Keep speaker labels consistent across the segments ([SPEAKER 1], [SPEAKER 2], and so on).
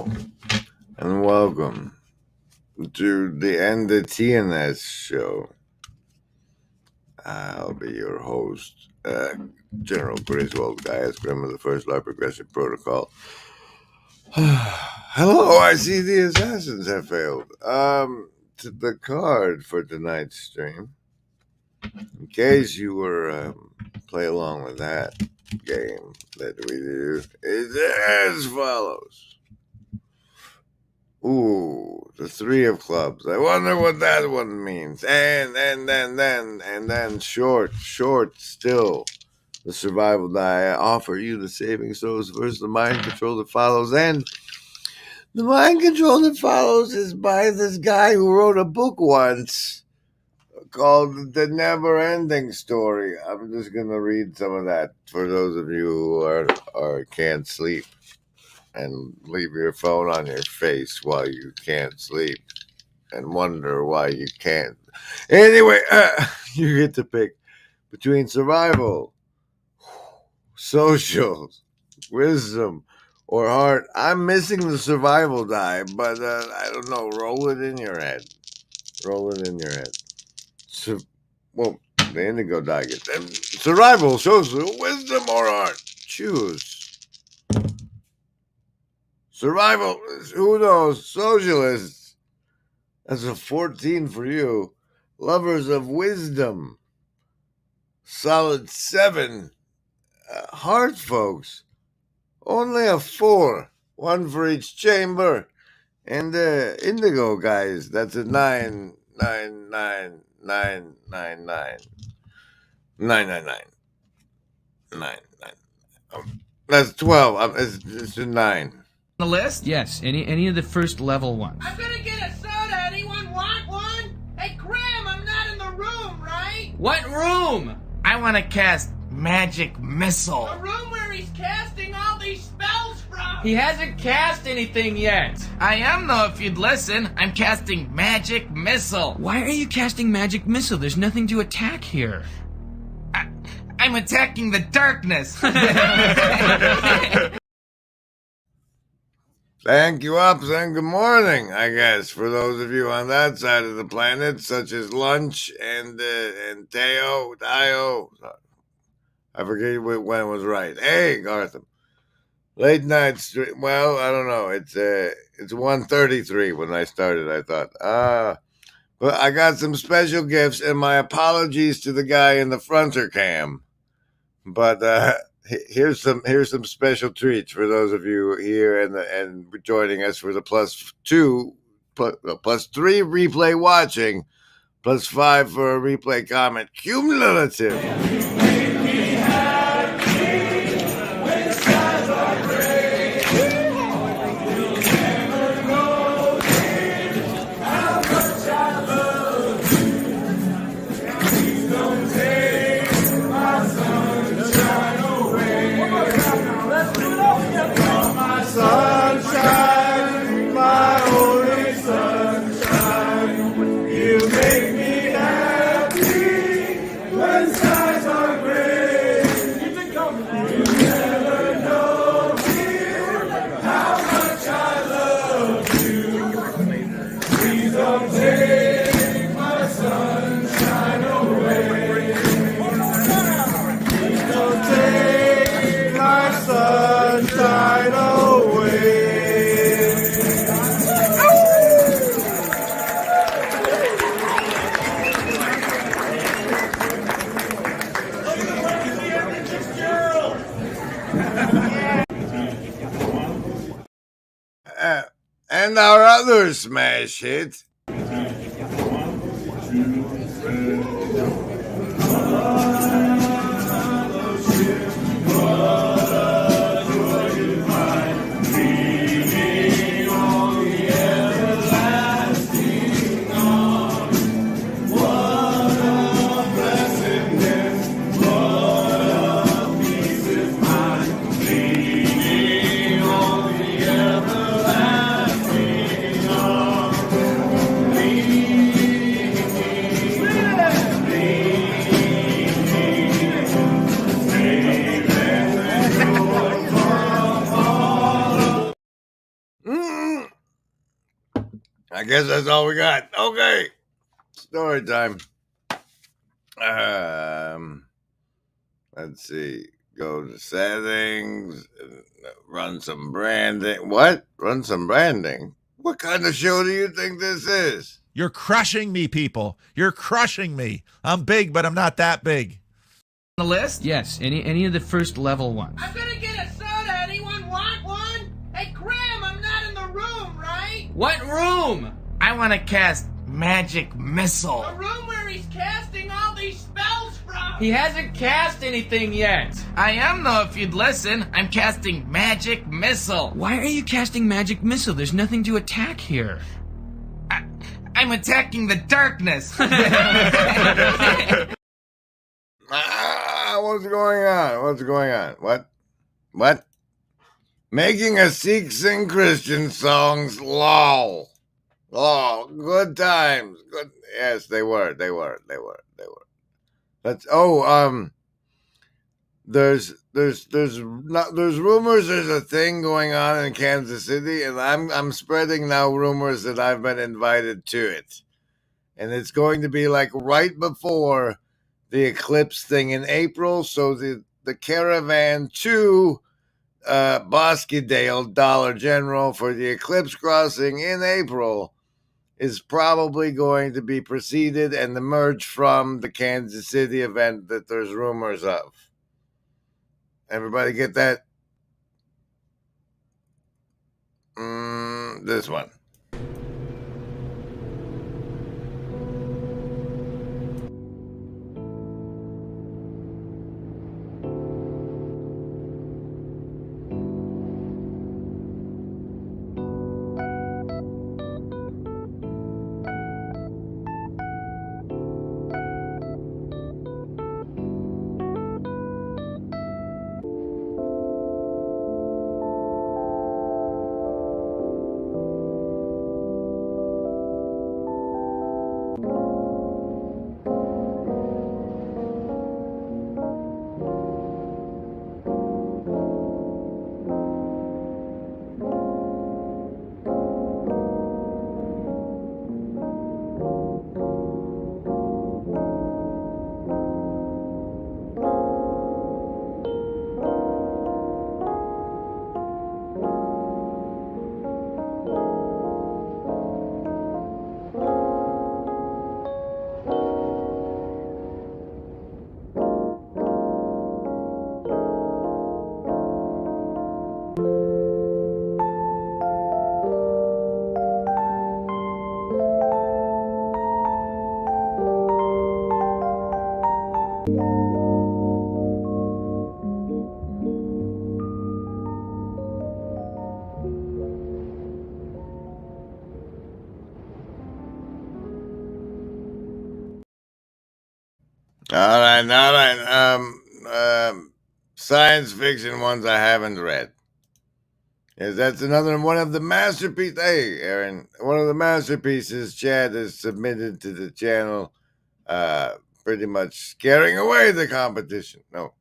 [SPEAKER 1] Hello, and welcome to the Ende TNS show. I'll be your host, General Griswold, Gaius Grim of the First Law Progressive Protocol. Hello, I see the assassins have failed. To the card for tonight's stream, in case you were play along with that game that we do, is as follows. Ooh, the three of clubs. I wonder what that one means. And then short still. The survival die. I offer you the saving throws versus the mind control that follows. And the mind control that follows is by this guy who wrote a book once called The Never Ending Story. I'm just gonna read some of that for those of you who are can't sleep. And leave your phone on your face while you can't sleep and wonder why you can't. Anyway, you get to pick between survival, social, wisdom, or heart. I'm missing the survival die, but I don't know. Roll it in your head. Roll it in your head. Well, the indigo die gets survival, social, wisdom, or heart. Choose. Survival, who knows? Socialists. That's a 14 for you. Lovers of wisdom. Solid 7. Heart, folks. Only a 4. 1 for each chamber. And indigo, guys. That's a 9. 9, 9, 9, 9, 9. 9, 9, 9. 9, 9. That's 12. It's a 9.
[SPEAKER 2] The list?
[SPEAKER 3] Yes, any of the first level ones.
[SPEAKER 4] I'm gonna get a soda. Anyone want one? Hey, Graham, I'm not in the room, right?
[SPEAKER 2] What room? I want to cast Magic Missile.
[SPEAKER 4] The room where he's casting all these spells from.
[SPEAKER 2] He hasn't cast anything yet. I am, though, if you'd listen. I'm casting Magic Missile.
[SPEAKER 3] Why are you casting Magic Missile? There's nothing to attack here.
[SPEAKER 2] I'm attacking the darkness.
[SPEAKER 1] Thank you, Ups, and good morning, I guess, for those of you on that side of the planet, such as Lunch and Teo. I forget when it was right. Hey, Gartham. Late night stream. Well, I don't know. It's 1:33 when I started, I thought. But I got some special gifts, and my apologies to the guy in the fronter cam. But here's some special treats for those of you here and joining us for the +3 replay watching, +5 for a replay comment cumulative.
[SPEAKER 5] Sunshine, my only sunshine, you make me happy when skies are gray. You never know, dear, how much I love you. Please don't take my sunshine away. Please don't take my sunshine away.
[SPEAKER 1] And our other smash hit. I guess that's all we got. Okay. Story time. Let's see. Go to settings. Run some branding. What? Run some branding? What kind of show do you think this is?
[SPEAKER 6] You're crushing me, people. You're crushing me. I'm big, but I'm not that big.
[SPEAKER 2] The list?
[SPEAKER 3] Yes, any of the first level ones.
[SPEAKER 4] I'm gonna get a soda. Anyone want one? Hey, Graham, I'm not in the room, right?
[SPEAKER 2] What room? I want to cast Magic Missile.
[SPEAKER 4] The room where he's casting all these spells from.
[SPEAKER 2] He hasn't cast anything yet. I am, though, if you'd listen. I'm casting Magic Missile.
[SPEAKER 3] Why are you casting magic missile? There's nothing to attack here.
[SPEAKER 2] I'm attacking the darkness.
[SPEAKER 1] What's going on? What's going on? What? Making a Sikh sing Christian songs, lol. Lol. Good times. Good. Yes, they were. That's there's rumors there's a thing going on in Kansas City, and I'm spreading now rumors that I've been invited to it. And it's going to be like right before the eclipse thing in April, so the caravan to Bosquedale Dollar General for the eclipse crossing in April is probably going to be preceded and emerge from the Kansas City event that there's rumors of. Everybody get that? This one. All right. Science fiction ones I haven't read. Yes, that's another one of the masterpieces. Hey, Aaron, one of the masterpieces Chad has submitted to the channel, pretty much scaring away the competition. No,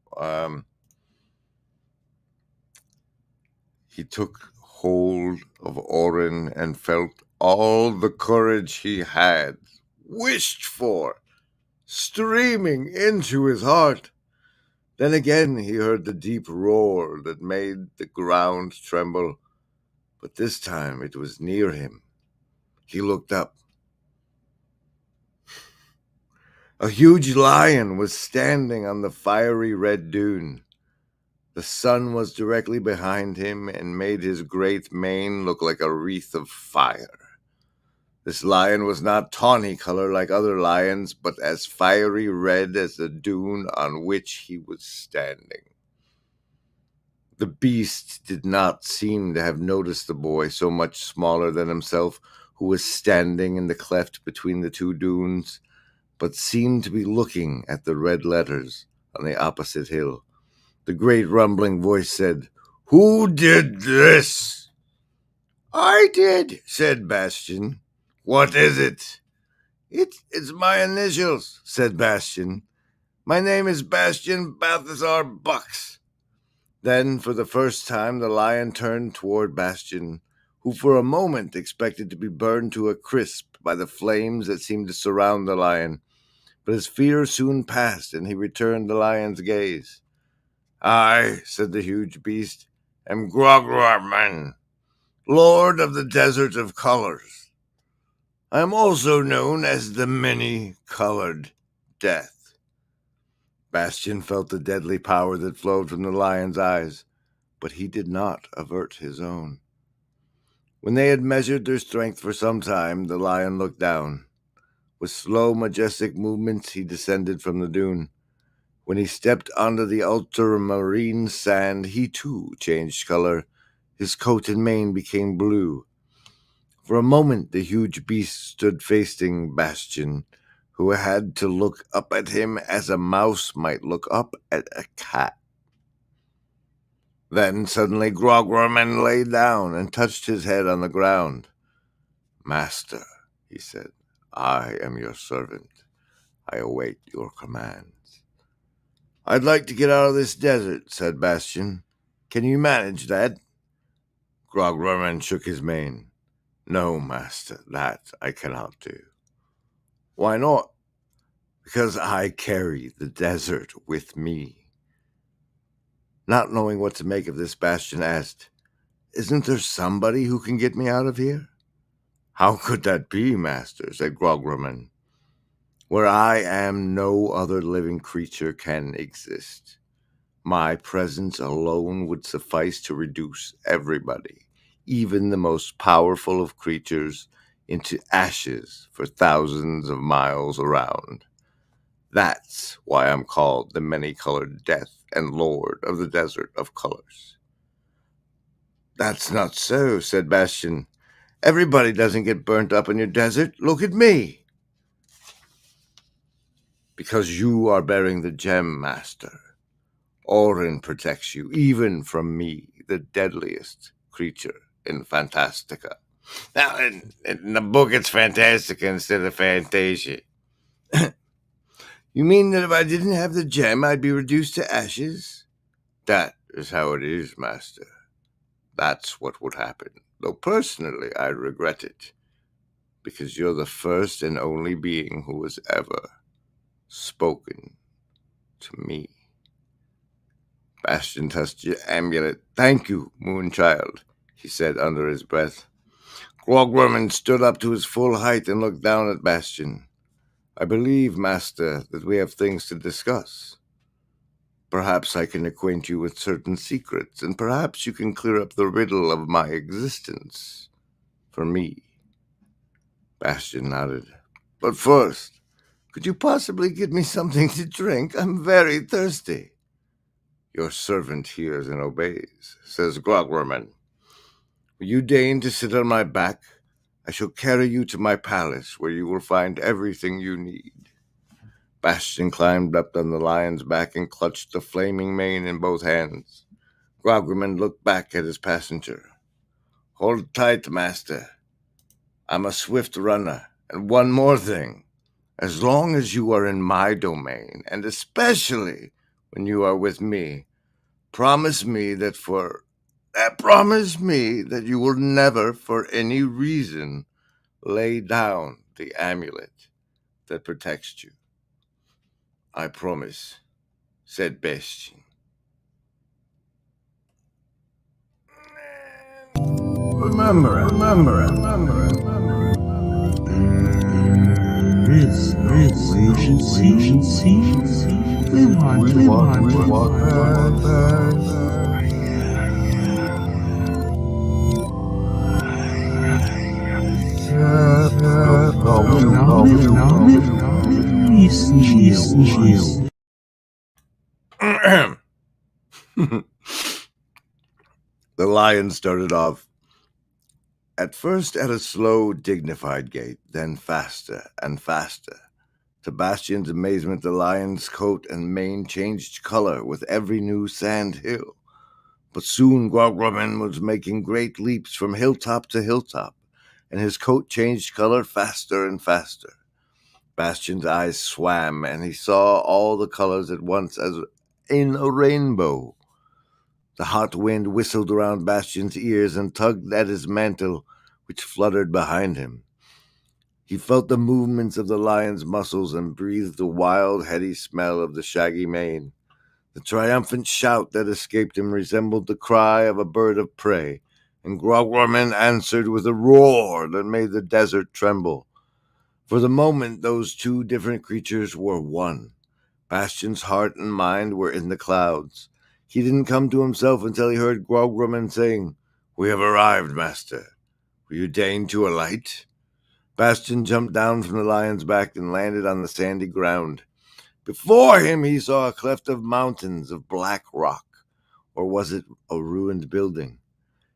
[SPEAKER 1] he took hold of Orin and felt all the courage he had wished for streaming into his heart. Then again he heard the deep roar that made the ground tremble, but this time it was near him. He looked up. A huge lion was standing on the fiery red dune. The sun was directly behind him and made his great mane look like a wreath of fire. This lion was not tawny color like other lions, but as fiery red as the dune on which he was standing. The beast did not seem to have noticed the boy, so much smaller than himself, who was standing in the cleft between the two dunes, but seemed to be looking at the red letters on the opposite hill. The great rumbling voice said, "Who did this?" "I did," said Bastian. "What is it?" It's my initials," said Bastian. "My name is Bastian Balthazar Bucks." Then, for the first time, the lion turned toward Bastian, who for a moment expected to be burned to a crisp by the flames that seemed to surround the lion. But his fear soon passed, and he returned the lion's gaze. "I," said the huge beast, "am Grograrman, Lord of the Desert of Colors. I am also known as the Many-Colored Death." Bastion felt the deadly power that flowed from the lion's eyes, but he did not avert his own. When they had measured their strength for some time, the lion looked down. With slow, majestic movements, he descended from the dune. When he stepped onto the ultramarine sand, he too changed color. His coat and mane became blue. For a moment, the huge beast stood facing Bastion, who had to look up at him as a mouse might look up at a cat. Then suddenly Grograrman lay down and touched his head on the ground. "Master," he said, "I am your servant. I await your commands." "I'd like to get out of this desert," said Bastion. "Can you manage that?" Grograrman shook his mane. "No, master, that I cannot do." "Why not?" "Because I carry the desert with me." Not knowing what to make of this, Bastion asked, "Isn't there somebody who can get me out of here?" "How could that be, master?" said Grograrman. "Where I am, no other living creature can exist. My presence alone would suffice to reduce everybody, even the most powerful of creatures, into ashes for thousands of miles around. That's why I'm called the Many-Colored Death and Lord of the Desert of Colors." "That's not so," said Bastion. "Everybody doesn't get burnt up in your desert. Look at me." "Because you are bearing the gem, master. Orin protects you, even from me, the deadliest creature in Fantastica." Now, in the book, it's Fantastica instead of Fantasia. "You mean that if I didn't have the gem, I'd be reduced to ashes?" "That is how it is, master. That's what would happen. Though personally, I regret it, because you're the first and only being who has ever spoken to me." Bastion touched the amulet. "Thank you, Moonchild," he said under his breath. Grograrman stood up to his full height and looked down at Bastion. "I believe, master, that we have things to discuss. Perhaps I can acquaint you with certain secrets, and perhaps you can clear up the riddle of my existence for me." Bastion nodded. "But first, could you possibly get me something to drink? I'm very thirsty." "Your servant hears and obeys," says Grograrman. "Will you deign to sit on my back? I shall carry you to my palace, where you will find everything you need." Bastion climbed up on the lion's back and clutched the flaming mane in both hands. Grograrman looked back at his passenger. "Hold tight, master. I'm a swift runner. And one more thing. As long as you are in my domain, and especially when you are with me, promise me that you will never, for any reason, lay down the amulet that protects you." "I promise," said Bastion. Remember it. We walk past. The lion started off, at first at a slow, dignified gait, then faster and faster. To Bastion's amazement, the lion's coat and mane changed color with every new sand hill. But soon Grograrman was making great leaps from hilltop to hilltop, and his coat changed color faster and faster. Bastion's eyes swam, and he saw all the colors at once as in a rainbow. The hot wind whistled around Bastian's ears and tugged at his mantle, which fluttered behind him. He felt the movements of the lion's muscles and breathed the wild, heady smell of the shaggy mane. The triumphant shout that escaped him resembled the cry of a bird of prey, and Groggerman answered with a roar that made the desert tremble. For the moment, those two different creatures were one. Bastian's heart and mind were in the clouds. He didn't come to himself until he heard Groggerman saying, "We have arrived, master. Will you deign to alight?" Bastian jumped down from the lion's back and landed on the sandy ground. Before him he saw a cleft of mountains of black rock, or was it a ruined building?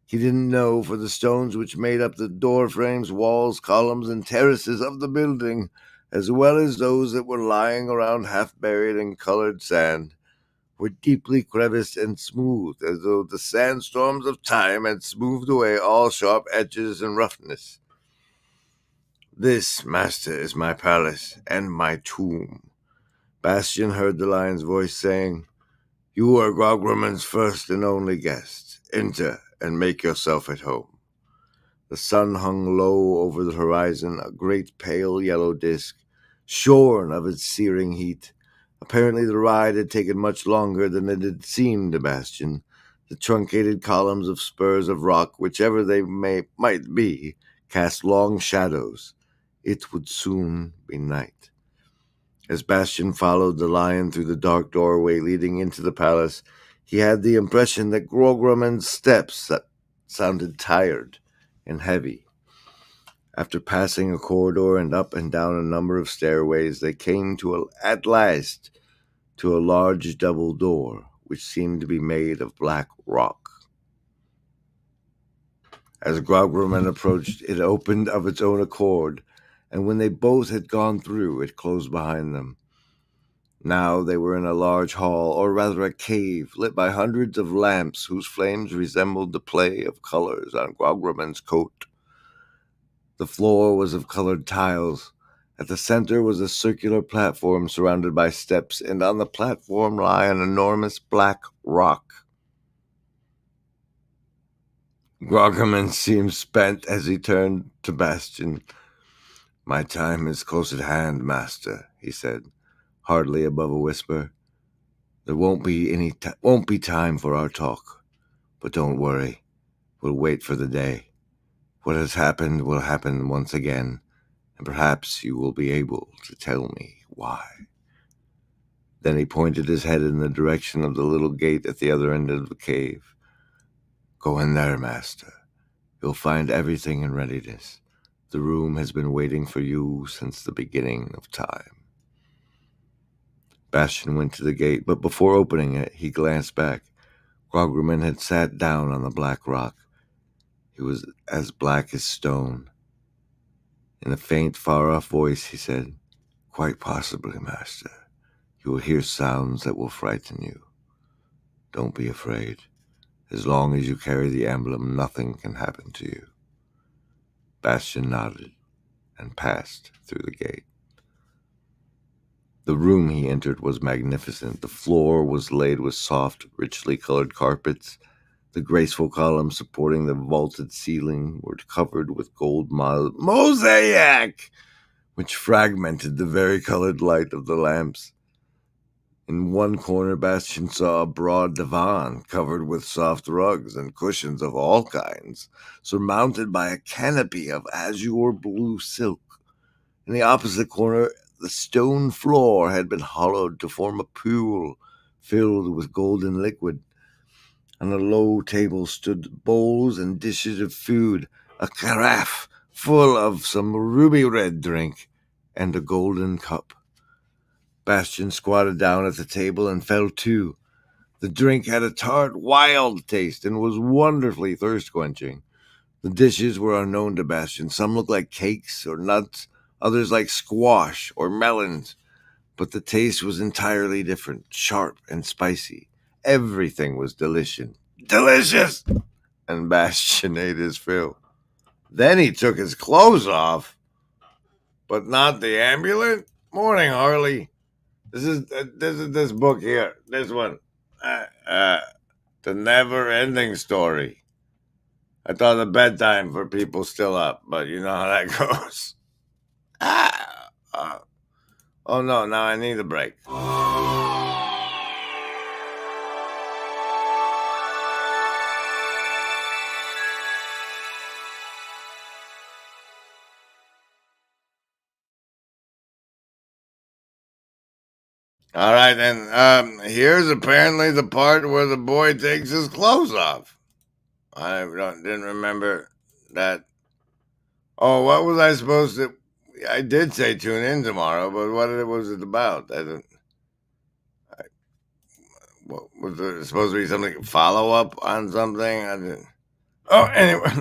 [SPEAKER 1] He didn't know, for the stones which made up the door frames, walls, columns, and terraces of the building, as well as those that were lying around half-buried in colored sand, were deeply creviced and smooth, as though the sandstorms of time had smoothed away all sharp edges and roughness. "This, master, is my palace and my tomb." Bastian heard the lion's voice saying, "You are Groggerman's first and only guest. Enter and make yourself at home." The sun hung low over the horizon, a great pale yellow disk, shorn of its searing heat. Apparently the ride had taken much longer than it had seemed to Bastian. The truncated columns of spurs of rock, whichever they might be, cast long shadows. It would soon be night. As Bastian followed the lion through the dark doorway leading into the palace, he had the impression that Groggerman's steps sounded tired and heavy. After passing a corridor and up and down a number of stairways, they came at last to a large double door, which seemed to be made of black rock. As Groggerman approached, it opened of its own accord, and when they both had gone through, it closed behind them. Now they were in a large hall, or rather a cave, lit by hundreds of lamps whose flames resembled the play of colors on Groggerman's coat. The floor was of colored tiles. At the center was a circular platform surrounded by steps, and on the platform lay an enormous black rock. Groggerman seemed spent as he turned to Bastian. "My time is close at hand, master," he said, hardly above a whisper. "There won't be time for our talk, but don't worry. We'll wait for the day. What has happened will happen once again, and perhaps you will be able to tell me why." Then he pointed his head in the direction of the little gate at the other end of the cave. "Go in there, master. You'll find everything in readiness. The room has been waiting for you since the beginning of time." Bastian went to the gate, but before opening it, he glanced back. Groggerman had sat down on the black rock. He was as black as stone. In a faint, far-off voice, he said, "Quite possibly, master. You will hear sounds that will frighten you. Don't be afraid. As long as you carry the emblem, nothing can happen to you." Bastian nodded and passed through the gate. The room he entered was magnificent. The floor was laid with soft, richly colored carpets. The graceful columns supporting the vaulted ceiling were covered with gold mosaic, which fragmented the vari-colored light of the lamps. In one corner, Bastian saw a broad divan covered with soft rugs and cushions of all kinds, surmounted by a canopy of azure blue silk. In the opposite corner, the stone floor had been hollowed to form a pool filled with golden liquid. On a low table stood bowls and dishes of food, a carafe full of some ruby-red drink, and a golden cup. Bastian squatted down at the table and fell to. The drink had a tart, wild taste and was wonderfully thirst-quenching. The dishes were unknown to Bastian. Some looked like cakes or nuts, others like squash or melons. But the taste was entirely different, sharp and spicy. Everything was delicious. Delicious! And Bastian ate his fill. Then he took his clothes off. But not the amulet? Morning, Harley. This is this book here. This one. The never-ending story. I thought of bedtime for people still up, but you know how that goes. Oh no, now I need a break. All right, and here's apparently the part where the boy takes his clothes off. Didn't remember that. Oh, what was I supposed to? I did say tune in tomorrow, but what was it about? What was it supposed to be? Something follow up on something? I didn't. Oh, anyway.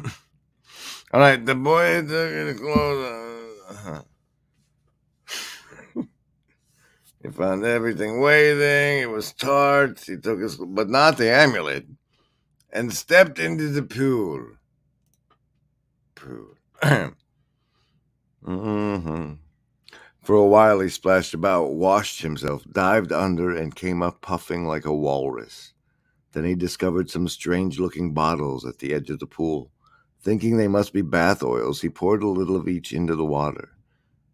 [SPEAKER 1] All right, the boy took his clothes. He found everything waiting. It was tart. He took his, but not the amulet, and stepped into the pool. Mm-hmm. For a while he splashed about, washed himself, dived under, and came up puffing like a walrus. Then he discovered some strange-looking bottles at the edge of the pool. Thinking they must be bath oils, he poured a little of each into the water.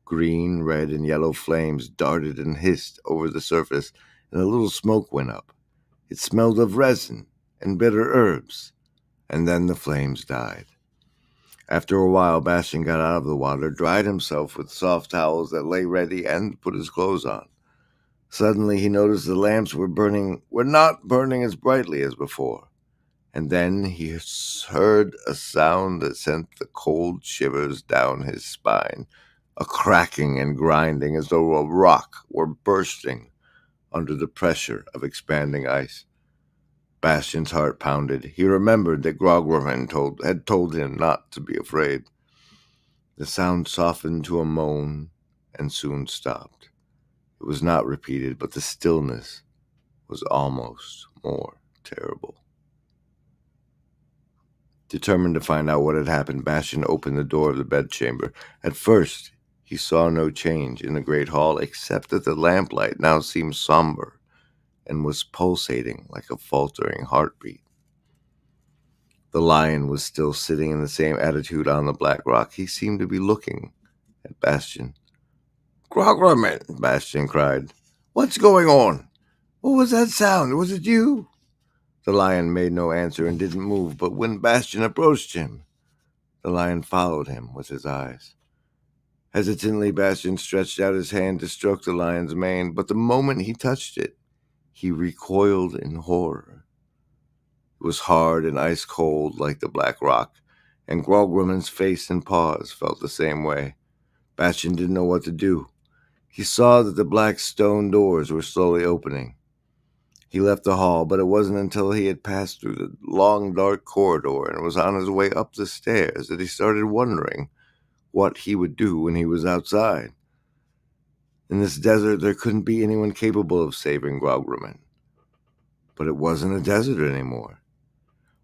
[SPEAKER 1] Green, red, and yellow flames darted and hissed over the surface, and a little smoke went up. It smelled of resin and bitter herbs, and then the flames died. After a while, Bastian got out of the water, dried himself with soft towels that lay ready, and put his clothes on. Suddenly he noticed the lamps were not burning as brightly as before. And then he heard a sound that sent the cold shivers down his spine, a cracking and grinding as though a rock were bursting under the pressure of expanding ice. Bastian's heart pounded. He remembered that Groggerman had told him not to be afraid. The sound softened to a moan and soon stopped. It was not repeated, but the stillness was almost more terrible. Determined to find out what had happened, Bastian opened the door of the bedchamber. At first, he saw no change in the great hall, except that the lamplight now seemed somber and was pulsating like a faltering heartbeat. The lion was still sitting in the same attitude on the black rock. He seemed to be looking at Bastian. "Groggerman!" Bastian cried. "What's going on? What was that sound? Was it you?" The lion made no answer and didn't move, but when Bastian approached him, the lion followed him with his eyes. Hesitantly, Bastian stretched out his hand to stroke the lion's mane, but the moment he touched it, he recoiled in horror. It was hard and ice-cold like the black rock, and Groggerman's face and paws felt the same way. Bastian didn't know what to do. He saw that the black stone doors were slowly opening. He left the hall, but it wasn't until he had passed through the long, dark corridor and was on his way up the stairs that he started wondering what he would do when he was outside. In this desert, there couldn't be anyone capable of saving Groggerman. But it wasn't a desert anymore.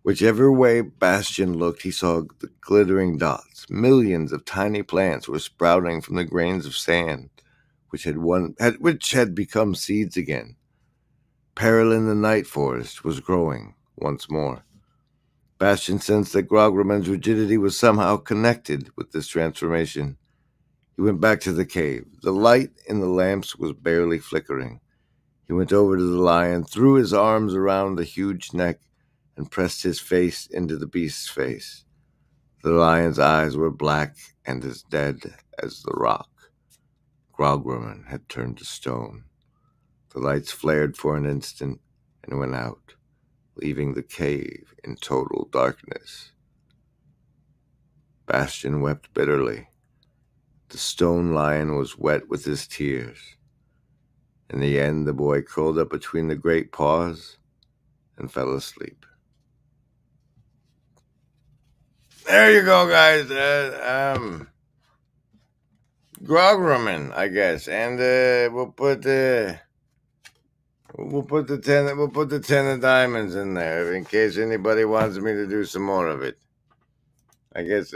[SPEAKER 1] Whichever way Bastian looked, he saw the glittering dots. Millions of tiny plants were sprouting from the grains of sand, which had become seeds again. Peril in the night forest was growing once more. Bastian sensed that Groggerman's rigidity was somehow connected with this transformation. He went back to the cave. The light in the lamps was barely flickering. He went over to the lion, threw his arms around the huge neck, and pressed his face into the beast's face. The lion's eyes were black and as dead as the rock. Groggerman had turned to stone. The lights flared for an instant and went out, leaving the cave in total darkness. Bastian wept bitterly. The stone lion was wet with his tears. In the end, the boy curled up between the great paws and fell asleep. There you go, guys. Groggerman, I guess, and we'll put the 10 of diamonds in there in case anybody wants me to do some more of it. I guess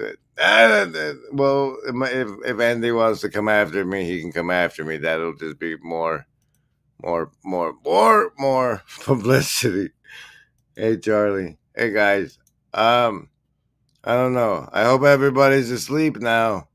[SPEAKER 1] well, if Andy wants to come after me, he can come after me. That'll just be more publicity. Hey, Charlie. Hey, guys. I don't know. I hope everybody's asleep now.